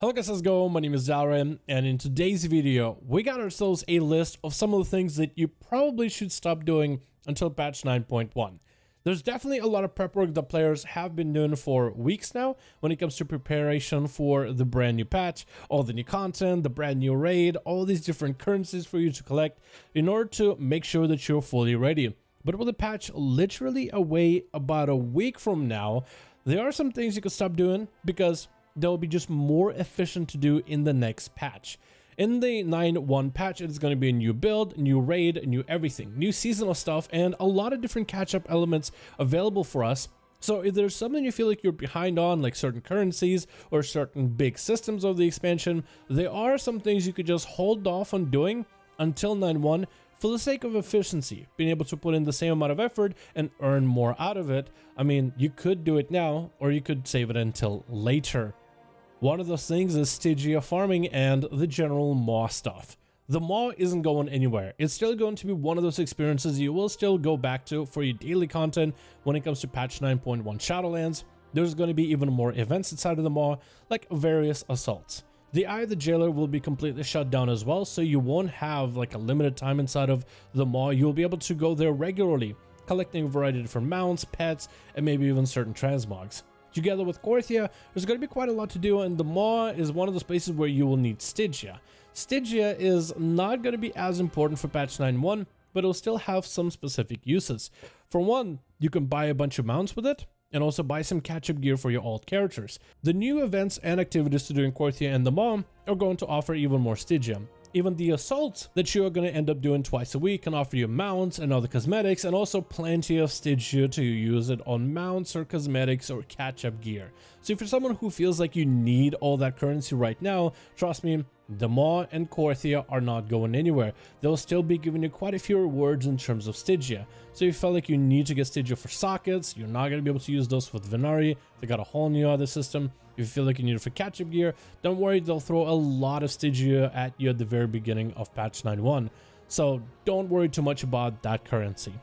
Hello guys, how's it going? My name is Dalaran, and in today's video, we got ourselves a list of some of the things that you probably should stop doing until patch 9.1. There's definitely a lot of prep work that players have been doing for weeks now when it comes to preparation for the brand new patch, all the new content, the brand new raid, all these different currencies for you to collect in order to make sure that you're fully ready. But with the patch literally away about a week from now, there are some things you can stop doing because they'll be just more efficient to do in the next patch. In the 9.1 patch, it is going to be a new build, new raid, new everything, new seasonal stuff, and a lot of different catch-up elements available for us. So if there's something you feel like you're behind on, like certain currencies or certain big systems of the expansion, there are some things you could just hold off on doing until 9.1 for the sake of efficiency, being able to put in the same amount of effort and earn more out of it. I mean, you could do it now, or you could save it until later. One of those things is Anima Farming and the general Maw stuff. The Maw isn't going anywhere. It's still going to be one of those experiences you will still go back to for your daily content when it comes to patch 9.1 Shadowlands. There's going to be even more events inside of the Maw, like various assaults. The Eye of the Jailer will be completely shut down as well, so you won't have like a limited time inside of the Maw. You'll be able to go there regularly, collecting a variety of different mounts, pets, and maybe even certain transmogs. Together with Korthia, there's going to be quite a lot to do, and the Maw is one of those places where you will need Stygia. Stygia is not going to be as important for patch 9.1, but it'll still have some specific uses. For one, you can buy a bunch of mounts with it, and also buy some catch-up gear for your alt characters. The new events and activities to do in Korthia and the Maw are going to offer even more Stygia. Even the assaults that you are going to end up doing twice a week can offer you mounts and other cosmetics, and also plenty of Stygia to use it on mounts or cosmetics or catch-up gear. So if you're someone who feels like you need all that currency right now, trust me, the Maw and Korthia are not going anywhere. They'll still be giving you quite a few rewards in terms of Stygia. So if you felt like you need to get Stygia for sockets, you're not going to be able to use those with Venari. They got a whole new other system. If you feel like you need it for catch-up gear, don't worry, they'll throw a lot of Stygia at you at the very beginning of patch 9.1. So don't worry too much about that currency.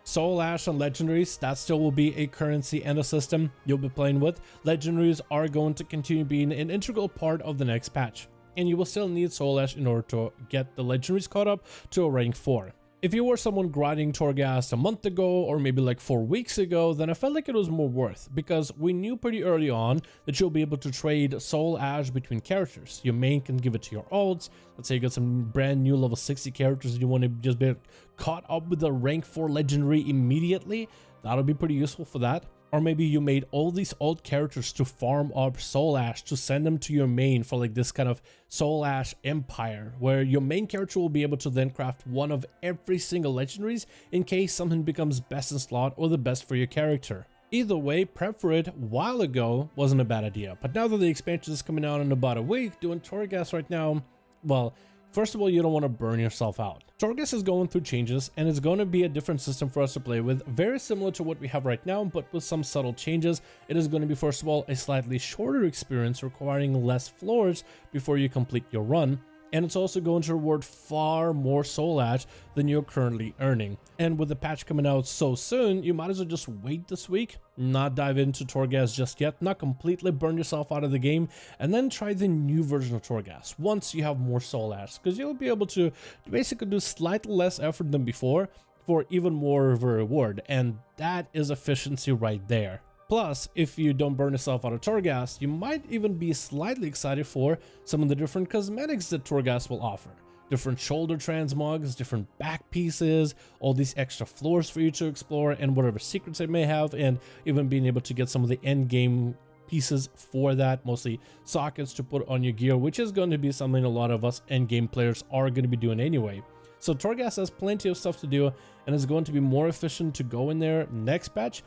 Soul Ash and Legendaries, that still will be a currency and a system you'll be playing with. Legendaries are going to continue being an integral part of the next patch, and you will still need Soul Ash in order to get the Legendaries caught up to a rank 4. If you were someone grinding Torghast a month ago or maybe like 4 weeks ago, then I felt like it was more worth, because we knew pretty early on that you'll be able to trade Soul Ash between characters. Your main can give it to your alts. Let's say you got some brand new level 60 characters and you want to just be caught up with a rank 4 legendary immediately. That'll be pretty useful for that. Or maybe you made all these alt characters to farm up Soul Ash to send them to your main for like this kind of Soul Ash empire, where your main character will be able to then craft one of every single legendaries in case something becomes best in slot or the best for your character. Either way, prep for it a while ago wasn't a bad idea, but now that the expansion is coming out in about a week, doing Torghast right now, well, first of all, you don't want to burn yourself out. Torghast is going through changes, and it's going to be a different system for us to play with, very similar to what we have right now, but with some subtle changes. It is going to be, first of all, a slightly shorter experience requiring less floors before you complete your run. And it's also going to reward far more Soul Ash than you're currently earning. And with the patch coming out so soon, you might as well just wait this week, not dive into Torghast just yet, not completely burn yourself out of the game, and then try the new version of Torghast once you have more Soul Ash, because you'll be able to basically do slightly less effort than before for even more of a reward, and that is efficiency right there. Plus, if you don't burn yourself out of Torghast, you might even be slightly excited for some of the different cosmetics that Torghast will offer. Different shoulder transmogs, different back pieces, all these extra floors for you to explore, and whatever secrets it may have, and even being able to get some of the end game pieces for that, mostly sockets to put on your gear, which is going to be something a lot of us end game players are going to be doing anyway. So Torghast has plenty of stuff to do, and it's going to be more efficient to go in there next patch.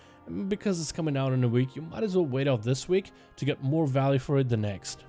Because it's coming out in a week, you might as well wait out this week to get more value for it the next.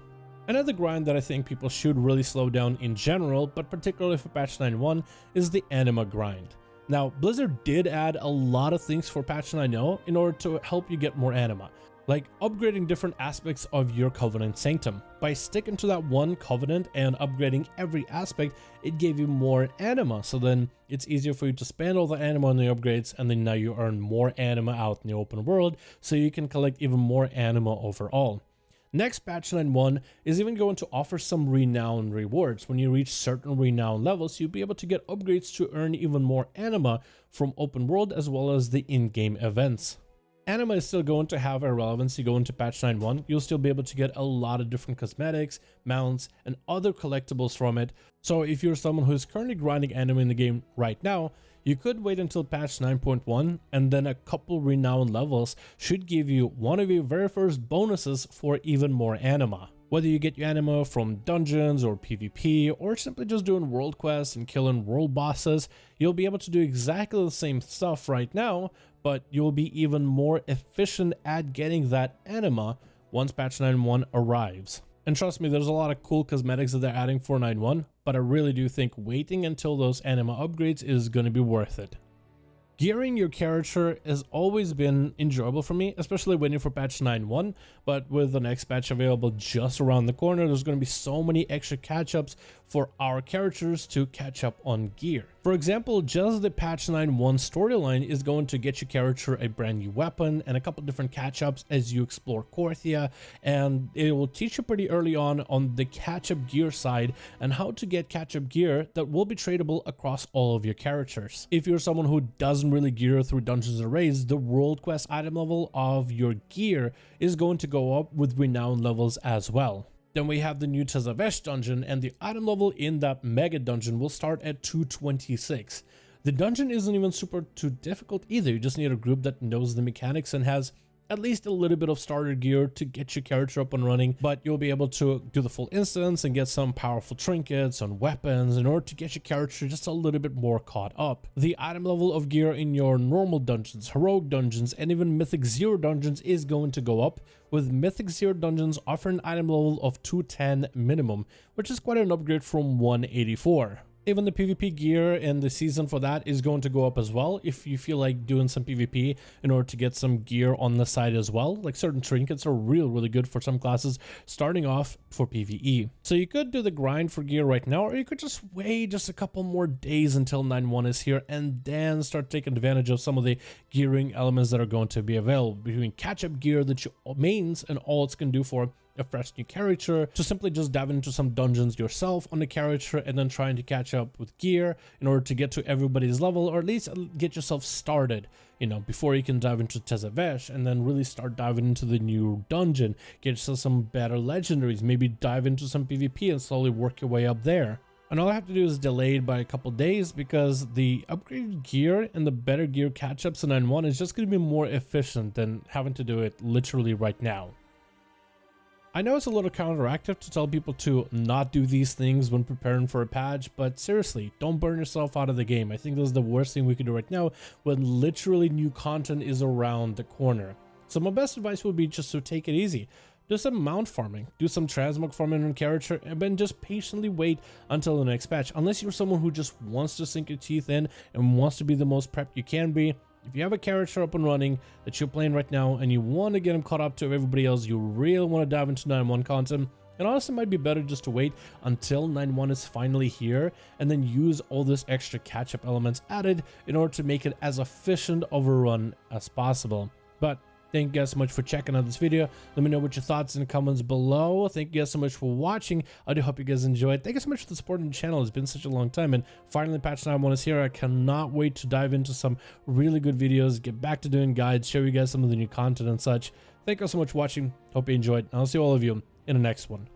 Another grind that I think people should really slow down in general, but particularly for patch 9.1, is the Anima grind. Now, Blizzard did add a lot of things for patch 9.0 in order to help you get more Anima, like upgrading different aspects of your Covenant Sanctum. By sticking to that one Covenant and upgrading every aspect, it gave you more Anima, so then it's easier for you to spend all the Anima on the upgrades, and then now you earn more Anima out in the open world, so you can collect even more Anima overall. Next, patch 9.1 is even going to offer some renown rewards. When you reach certain renown levels, you'll be able to get upgrades to earn even more anima from open world as well as the in-game events. Anima is still going to have a relevancy going to patch 9.1. You'll still be able to get a lot of different cosmetics, mounts, and other collectibles from it. So if you're someone who's currently grinding anima in the game right now, you could wait until patch 9.1 and then a couple renown levels should give you one of your very first bonuses for even more anima. Whether you get your anima from dungeons or PvP or simply just doing world quests and killing world bosses, you'll be able to do exactly the same stuff right now, but you'll be even more efficient at getting that anima once patch 9.1 arrives. And trust me, there's a lot of cool cosmetics that they're adding for 9.1, but I really do think waiting until those anima upgrades is going to be worth it. Gearing your character has always been enjoyable for me, especially waiting for patch 9.1, but with the next patch available just around the corner, there's going to be so many extra catch-ups for our characters to catch up on gear. For example, just the patch 9.1 storyline is going to get your character a brand new weapon and a couple different catch-ups as you explore Korthia, and it will teach you pretty early on the catch-up gear side and how to get catch-up gear that will be tradable across all of your characters. If you're someone who doesn't really gear through dungeons and raids, the world quest item level of your gear is going to go up with renown levels as well. Then we have the new Tezavesh dungeon, and the item level in that mega dungeon will start at 226. The dungeon isn't even super too difficult either. You just need a group that knows the mechanics and has at least a little bit of starter gear to get your character up and running, but you'll be able to do the full instance and get some powerful trinkets and weapons in order to get your character just a little bit more caught up. The item level of gear in your normal dungeons, heroic dungeons, and even mythic 0 dungeons is going to go up, with mythic 0 dungeons offering an item level of 210 minimum, which is quite an upgrade from 184. Even the PvP gear and the season for that is going to go up as well if you feel like doing some PvP in order to get some gear on the side as well. Like certain trinkets are really good for some classes starting off for PvE. So you could do the grind for gear right now, or you could just wait just a couple more days until 9.1 is here and then start taking advantage of some of the gearing elements that are going to be available, between catch-up gear that you mains and all it's going to do for a fresh new character, to simply just dive into some dungeons yourself on the character and then trying to catch up with gear in order to get to everybody's level, or at least get yourself started, you know, before you can dive into Tezavesh and then really start diving into the new dungeon, get yourself some better legendaries, maybe dive into some PvP and slowly work your way up there. And all I have to do is delay it by a couple days, because the upgraded gear and the better gear catch-ups in 9.1 is just going to be more efficient than having to do it literally right now. I know it's a little counteractive to tell people to not do these things when preparing for a patch, but seriously, don't burn yourself out of the game. I think this is the worst thing we could do right now when literally new content is around the corner. So my best advice would be just to take it easy. Do some mount farming, do some transmog farming on character, and then just patiently wait until the next patch. Unless you're someone who just wants to sink your teeth in and wants to be the most prepped you can be. If you have a character up and running that you're playing right now and you want to get him caught up to everybody else, you really want to dive into 9.1 content, it honestly might be better just to wait until 9.1 is finally here and then use all this extra catch-up elements added in order to make it as efficient of a run as possible. But thank you guys so much for checking out this video. Let me know what your thoughts in the comments below. Thank you guys so much for watching. I do hope you guys enjoyed. Thank you so much for the support on the channel. It's been such a long time, and finally patch 9.1 is here. I cannot wait to dive into some really good videos, get back to doing guides, show you guys some of the new content and such. Thank you so much for watching. Hope you enjoyed. I'll see all of you in the next one.